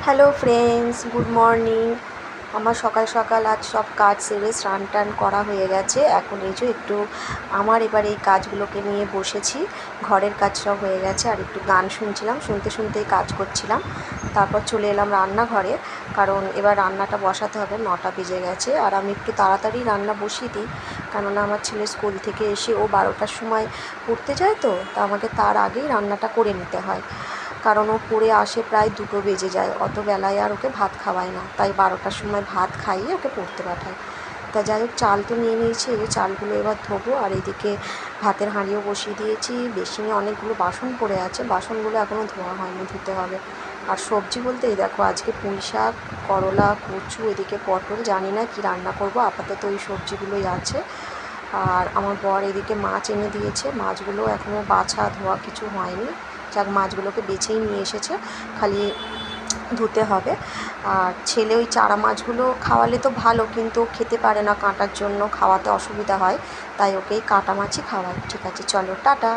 Hello friends, good morning. আমার সকাল সকাল আজ সব কাজ সেরে স্নান টান করা হয়ে গেছে। এখন এই যে একটু আমার এবার এই কাজগুলোকে নিয়ে বসেছি। ঘরের কাজ সব হয়ে গেছে, আর একটু গান শুনছিলাম, শুনতে শুনতেই কাজ করছিলাম। তারপর চলে এলাম রান্নাঘরে, কারণ এবার রান্নাটা বসাতে হবে। 9টা বেজে গেছে, আর আমি একটু তাড়াতাড়ি রান্না বসিয়ে দিই, কেননা আমার ছেলে স্কুল থেকে এসে ও 12টার সময় পড়তে যায়, তো আমাকে তার আগেই রান্নাটা করে নিতে হয়, কারণ ও পড়ে আসে প্রায় 2টো বেজে যায়। অত বেলায় আর ওকে ভাত খাওয়ায় না, তাই 12টার সময় ভাত খাইয়ে ওকে পড়তে পাঠায়। তা যাই হোক, চাল তো নিয়ে নিয়েছি, এই চালগুলো এবার ধোবো। আর এদিকে ভাতের হাঁড়িও বসিয়ে দিয়েছি। বেসিনে অনেকগুলো বাসন পড়ে আছে, বাসনগুলো এখনও ধোয়া হয়নি, ধুতে হবে। আর সবজি বলতে এই দেখো, আজকে পুঁই শাক, করলা, কচু, এদিকে পটল, জানি না কি রান্না করব, আপাতত ওই সবজিগুলোই আছে। আর আমার বর এদিকে মাছ এনে দিয়েছে, মাছগুলো এখনও বাছা ধোয়া কিছু হয়নি। যাক, মাছগুলোকে বেছেই নিয়ে এসেছে, খালি ধুতে হবে। আর ছেলে ওই চারা মাছগুলো খাওয়ালে তো ভালো, কিন্তু খেতে পারে না, কাঁটার জন্য খাওয়াতে অসুবিধা হয়, তাই ওকেই কাটা মাছই খাওয়াই। ঠিক আছে, চলো, টাটা।